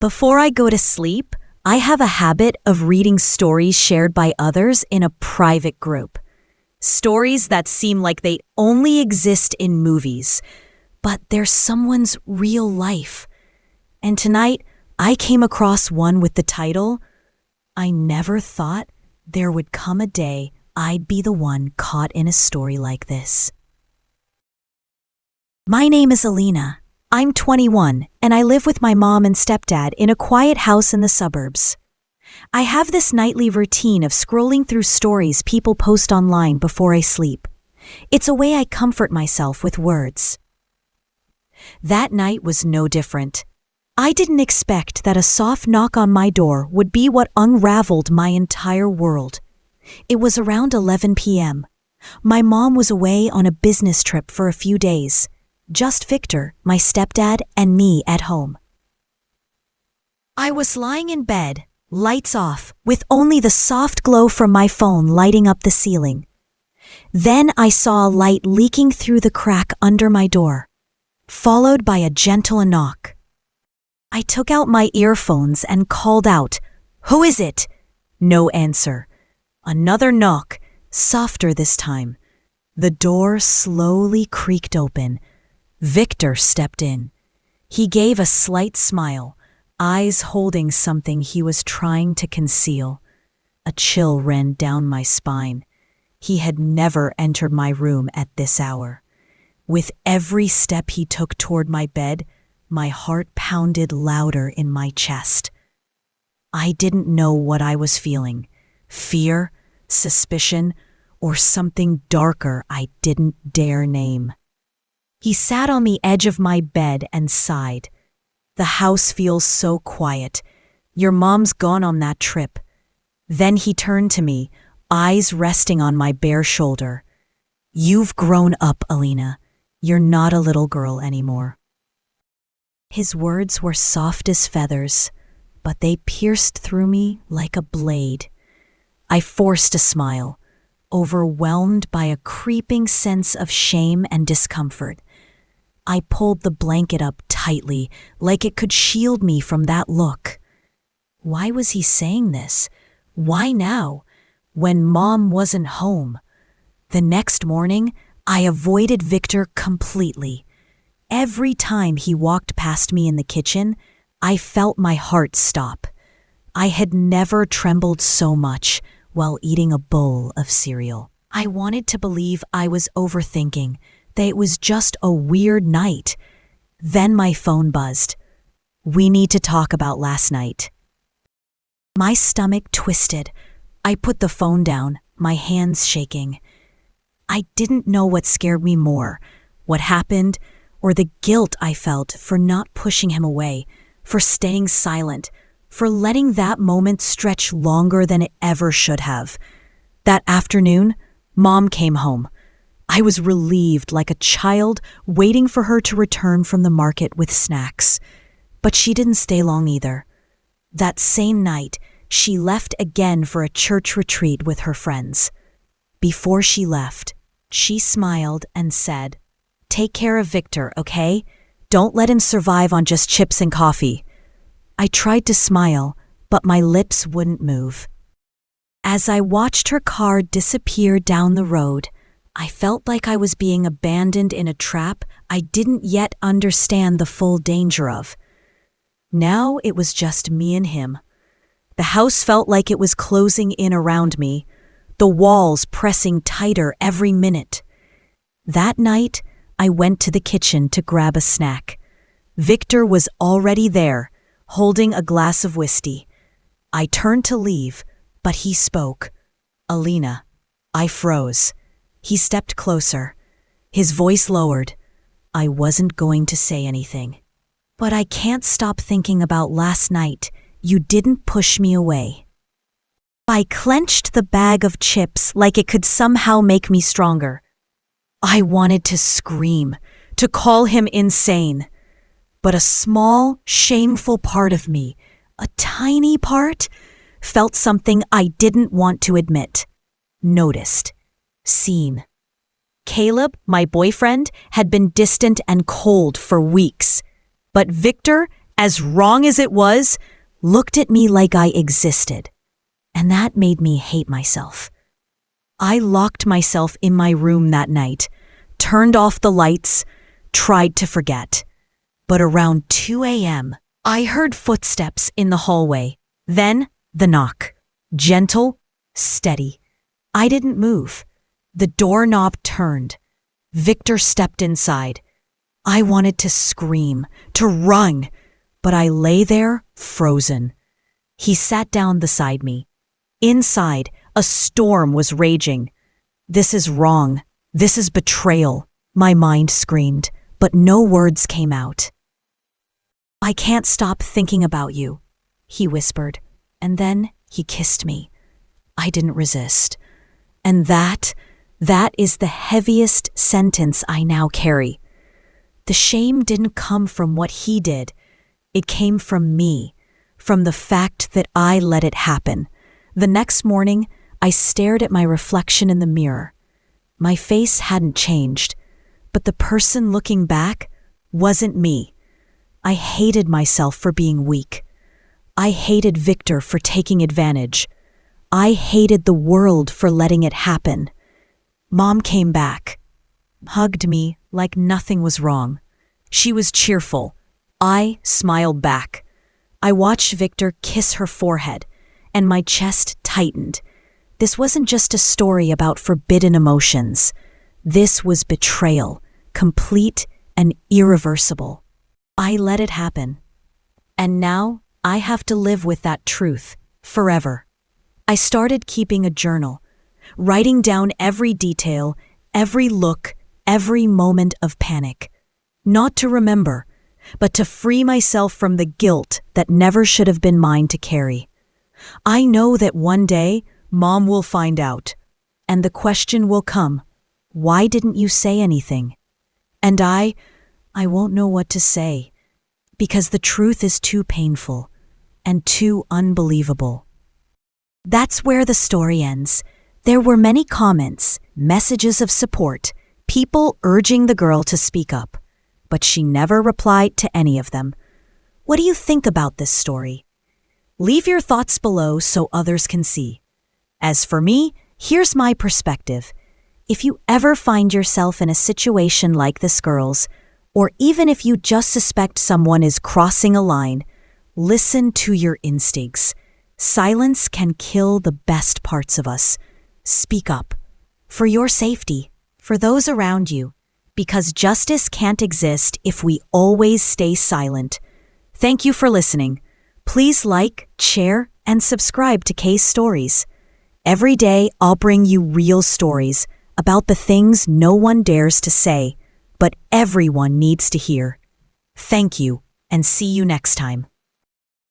Before I go to sleep, I have a habit of reading stories shared by others in a private group. Stories that seem like they only exist in movies, but they're someone's real life. And tonight, I came across one with the title, I Never Thought There Would Come a Day I'd Be the One Caught in a Story Like This. My name is Alina. I'm 21, and I live with my mom and stepdad in a quiet house in the suburbs. I have this nightly routine of scrolling through stories people post online before I sleep. It's a way I comfort myself with words. That night was no different. I didn't expect that a soft knock on my door would be what unraveled my entire world. It was around 11 p.m. My mom was away on a business trip for a few days. Just Victor, my stepdad, and me at home. I was lying in bed, lights off, with only the soft glow from my phone lighting up the ceiling. Then I saw a light leaking through the crack under my door, followed by a gentle knock. I took out my earphones and called out, "Who is it?" No answer. Another knock, softer this time. The door slowly creaked open. Victor stepped in. He gave a slight smile, eyes holding something he was trying to conceal. A chill ran down my spine. He had never entered my room at this hour. With every step he took toward my bed, my heart pounded louder in my chest. I didn't know what I was feeling. Fear, suspicion, or something darker I didn't dare name. He sat on the edge of my bed and sighed. The house feels so quiet. Your mom's gone on that trip. Then he turned to me, eyes resting on my bare shoulder. You've grown up, Alina. You're not a little girl anymore. His words were soft as feathers, but they pierced through me like a blade. I forced a smile, overwhelmed by a creeping sense of shame and discomfort. I pulled the blanket up tightly, like it could shield me from that look. Why was he saying this? Why now, when Mom wasn't home? The next morning, I avoided Victor completely. Every time he walked past me in the kitchen, I felt my heart stop. I had never trembled so much while eating a bowl of cereal. I wanted to believe I was overthinking, that it was just a weird night. Then my phone buzzed. We need to talk about last night. My stomach twisted. I put the phone down, my hands shaking. I didn't know what scared me more, what happened, or the guilt I felt for not pushing him away, for staying silent, for letting that moment stretch longer than it ever should have. That afternoon, Mom came home. I was relieved like a child waiting for her to return from the market with snacks. But she didn't stay long either. That same night, she left again for a church retreat with her friends. Before she left, she smiled and said, "Take care of Victor, okay? Don't let him survive on just chips and coffee." I tried to smile, but my lips wouldn't move. As I watched her car disappear down the road, I felt like I was being abandoned in a trap I didn't yet understand the full danger of. Now it was just me and him. The house felt like it was closing in around me, the walls pressing tighter every minute. That night, I went to the kitchen to grab a snack. Victor was already there, holding a glass of whiskey. I turned to leave, but he spoke. "Alina." I froze. He stepped closer. His voice lowered. I wasn't going to say anything. "But I can't stop thinking about last night. You didn't push me away." I clenched the bag of chips like it could somehow make me stronger. I wanted to scream, to call him insane. But a small, shameful part of me, a tiny part, felt something I didn't want to admit. Noticed. Seen. Caleb, my boyfriend, had been distant and cold for weeks. But Victor, as wrong as it was, looked at me like I existed. And that made me hate myself. I locked myself in my room that night, turned off the lights, tried to forget. But around 2 a.m., I heard footsteps in the hallway. Then the knock. Gentle, steady. I didn't move. The doorknob turned. Victor stepped inside. I wanted to scream, to run, but I lay there, frozen. He sat down beside me. Inside, a storm was raging. This is wrong. This is betrayal, my mind screamed, but no words came out. I can't stop thinking about you, he whispered, and then he kissed me. I didn't resist. And that is the heaviest sentence I now carry. The shame didn't come from what he did. It came from me, from the fact that I let it happen. The next morning, I stared at my reflection in the mirror. My face hadn't changed, but the person looking back wasn't me. I hated myself for being weak. I hated Victor for taking advantage. I hated the world for letting it happen. Mom came back, hugged me like nothing was wrong. She was cheerful. I smiled back. I watched Victor kiss her forehead, and my chest tightened. This wasn't just a story about forbidden emotions. This was betrayal, complete and irreversible. I let it happen. And now I have to live with that truth forever. I started keeping a journal, writing down every detail, every look, every moment of panic. Not to remember, but to free myself from the guilt that never should have been mine to carry. I know that one day, Mom will find out, and the question will come, why didn't you say anything? And I won't know what to say, because the truth is too painful and too unbelievable. That's where the story ends. There were many comments, messages of support, people urging the girl to speak up, but she never replied to any of them. What do you think about this story? Leave your thoughts below so others can see. As for me, here's my perspective. If you ever find yourself in a situation like this girl's, or even if you just suspect someone is crossing a line, listen to your instincts. Silence can kill the best parts of us. Speak up. For your safety, for those around you, because justice can't exist if we always stay silent. Thank you for listening. Please like, share, and subscribe to Kay's Stories. Every day I'll bring you real stories about the things no one dares to say, but everyone needs to hear. Thank you, and see you next time.